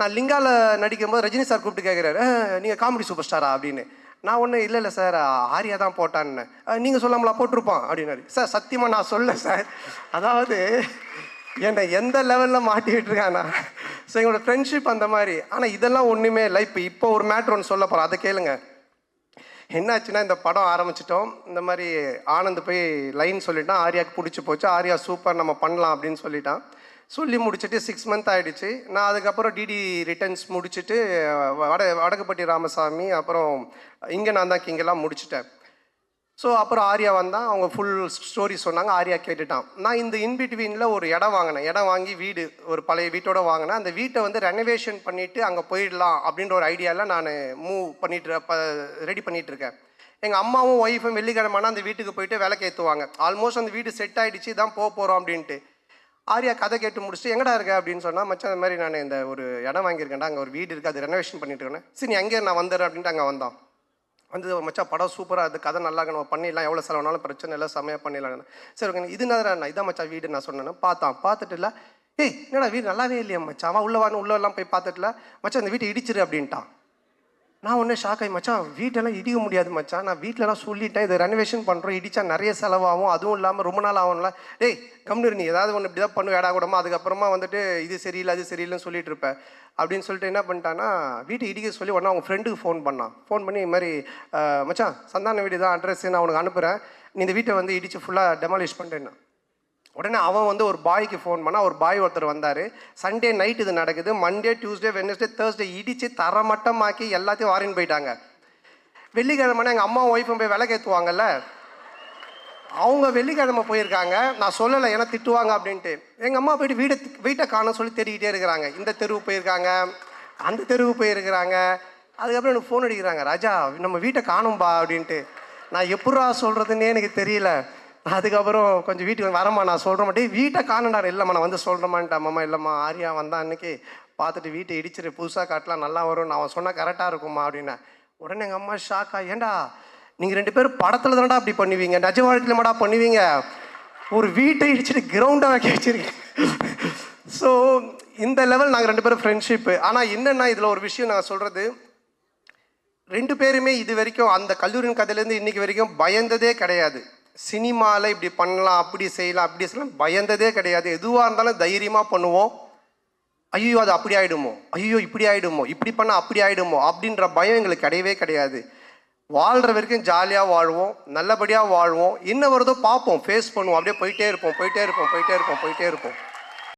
நான் லிங்காவில் நடிக்கும்போது ரஜினி சார் கூப்பிட்டு கேட்குறாரு, நீங்கள் காமெடி சூப்பர் ஸ்டாரா அப்படின்னு. நான் ஒன்றும் இல்லை சார், ஆர்யா தான் போட்டான்னு. நீங்கள் சொல்லாமலா போட்டிருப்பான் அப்படின்னாரு. சார் சத்தியமாக நான் சொல்ல சார், அதாவது என்னை எந்த லெவலில் மாட்டி விட்டுருக்காண்ணா. ஸோ எங்களோட ஃப்ரெண்ட்ஷிப் அந்த மாதிரி. ஆனால் இதெல்லாம் ஒன்றுமே இல்லை. இப்போ ஒரு மேட்ரு ஒன்று சொல்ல போகிறோம், அதை கேளுங்க. என்னாச்சுன்னா, இந்த படம் ஆரம்பிச்சிட்டோம். இந்த மாதிரி ஆனந்த் போய் லைன் சொல்லிட்டான், ஆர்யாவுக்கு பிடிச்சி போச்சு, ஆர்யா சூப்பர் நம்ம பண்ணலாம் அப்படின்னு சொல்லிட்டான். சொல்லி முடிச்சுட்டு 6 மந்த் ஆகிடுச்சு. நான் அதுக்கப்புறம் டிடி ரிட்டர்ன்ஸ் முடிச்சுட்டு வடக்குப்பட்டி ராமசாமி, அப்புறம் இங்கே நான் தான் கிங்கெல்லாம் முடிச்சுட்டேன். ஸோ அப்புறம் ஆர்யா வந்தான், அவங்க ஃபுல் ஸ்டோரி சொன்னாங்க, ஆர்யா கேட்டுட்டான். நான் இந்த இன்பிட்வீனில் ஒரு இடம் வாங்கினேன். இடம் வாங்கி வீடு ஒரு பழைய வீட்டோட வாங்கினேன். அந்த வீட்டை வந்து ரெனோவேஷன் பண்ணிவிட்டு அங்கே போயிடலாம் அப்படின்ற ஒரு ஐடியாவில் நான் ரெடி பண்ணிகிட்ருக்கேன். எங்கள் அம்மாவும் ஒய்ஃபும் வெள்ளிக்கிழமைனா அந்த வீட்டுக்கு போயிட்டு விளக்கு ஏற்றுவாங்க. ஆல்மோஸ்ட் அந்த வீடு செட் ஆகிடுச்சு, தான் போகிறோம் அப்படின்ட்டு. ஆர்யா கதை கேட்டு முடிச்சுட்டு எங்கடா இருக்க அப்படின்னு சொன்னால், மச்சான் அந்த மாதிரி நான் இந்த ஒரு இடம் வாங்கியிருக்கேன்டா, அங்கே ஒரு வீடு இருக்குது, அது ரெனோவேஷன் பண்ணிட்டு இருக்கேன். சரி நீ அங்கே நான் வந்துடுறேன் அப்படின்ட்டு அங்கே வந்தான். வந்து மச்சான் படம் சூப்பராக, அது கதை நல்லா நம்ம பண்ணிடலாம், எவ்வளோ செலவுனாலும் பிரச்சனை இல்லை, செம்மையாக பண்ணிடலாம். சரி ஓகே, இது என்ன இதான் மச்சான் வீடு நான் சொன்னேன்னு பார்த்துட்டு இல்லை, என்னடா வீடு நல்லாவே இல்லையா மச்சான், அவன் உள்ளெல்லாம் போய் பார்த்துட்டுல, மச்சான் இந்த வீட்டை இடிச்சிரு அப்படின்ட்டான். நான் ஒன்றே ஷாக் ஆகி, மச்சான் வீட்டெல்லாம் இடிக்க முடியாது மச்சான், நான் வீட்டிலலாம் சொல்லிட்டேன், இதை ரெனோவேஷன் பண்ணுறோம், இடித்தா நிறைய செலவாகும், அதுவும் இல்லாமல் ரொம்ப நாள் ஆகும்ல. கம்னு நீ ஏதாவது ஒன்று இப்படி தான் பண்ணு வேடா கூடமா, அதுக்கப்புறமா வந்துட்டு இது சரியில்லை அது சரியில்லைன்னு சொல்லிட்டு இருப்பேன் அப்படின்னு சொல்லிட்டு என்ன பண்ணிட்டான்னா, வீட்டை இடிக்க சொல்லி உடனே அவங்க ஃப்ரெண்டுக்கு ஃபோன் பண்ணி இது மாதிரி மச்சான் சந்தான வீடு தான் அட்ரஸ் நான் உனக்கு அனுப்புகிறேன், நீ இந்த வீட்டை வந்து இடித்து ஃபுல்லாக டெமாலிஷ் பண்ணிட்டேன்னா. உடனே அவன் வந்து ஒரு பாய்க்கு ஃபோன் பண்ணால், ஒரு பாய் ஒருத்தர் வந்தார். சண்டே நைட் இது நடக்குது. மண்டே டியூஸ்டே வெட்னஸ்டே தேர்ஸ்டே இடித்து தரமட்டமாக்கி எல்லாத்தையும் வாரின்னு போயிட்டாங்க. வெள்ளிக்கிழமை எங்கள் அம்மா ஒய்ஃபும் போய் விளக்கேற்றுவாங்கல்ல, அவங்க வெள்ளிக்கிழமை போயிருக்காங்க. நான் சொல்லலை ஏன்னா திட்டுவாங்க அப்படின்ட்டு. எங்கள் அம்மா போயிட்டு வீட்டை காணோன்னு சொல்லி தேடிக்கிட்டே இருக்கிறாங்க. இந்த தெருவு போயிருக்காங்க, அந்த தெருவு போயிருக்கிறாங்க. அதுக்கப்புறம் எனக்கு ஃபோன் அடிக்கிறாங்க, ராஜா நம்ம வீட்டை காணும்பா அப்படின்ட்டு. நான் எப்படா சொல்கிறதுன்னே எனக்கு தெரியல. அதுக்கப்புறம் கொஞ்சம் வீட்டுக்கு வரமா நான் சொல்கிற மாட்டேன், வீட்டை காணண்டா. இல்லைம்மா நான் வந்து சொல்கிறேம்மான்ட்டு. அம்மா இல்லைம்மா ஆர்யா வந்தான் அன்றைக்கி, பார்த்துட்டு வீட்டை இடிச்சிட்டு புதுசாக காட்டலாம் நல்லா வரும், நான் அவன் சொன்னால் கரெக்டாக இருக்குமா அப்படின்னேன். உடனே எங்கள் அம்மா ஷாக்கா, ஏண்டா நீங்கள் 2 பேரும் படத்தில் தானடா அப்படி பண்ணுவீங்க, நிஜ வாழ்க்கையில் மாடா பண்ணுவீங்க, ஒரு வீட்டை இடிச்சிட்டு கிரவுண்டாக வைக்க வச்சிருக்கீங்க. ஸோ இந்த லெவல் நாங்கள் 2 பேரும் ஃப்ரெண்ட்ஷிப்பு. ஆனால் என்னென்னா இதில் ஒரு விஷயம் நான் சொல்கிறது, 2 பேருமே இது வரைக்கும் அந்த கல்லூரியின் கதையிலேருந்து இன்றைக்கி வரைக்கும் பயந்ததே கிடையாது. சினிமாவில் இப்படி பண்ணலாம், அப்படி செய்யலாம் பயந்ததே கிடையாது. எதுவாக இருந்தாலும் தைரியமாக பண்ணுவோம். ஐயோ அது அப்படி ஆகிடுமோ, ஐயோ இப்படி ஆகிடுமோ, இப்படி பண்ணால் அப்படி ஆகிடுமோ அப்படின்ற பயம் எங்களுக்கு கிடையவே கிடையாது. வாழ்கிற வரைக்கும் ஜாலியாக வாழ்வோம், நல்லபடியாக வாழ்வோம். என்ன வருதோ பார்ப்போம், ஃபேஸ் பண்ணுவோம், அப்படியே போயிட்டே இருப்போம்.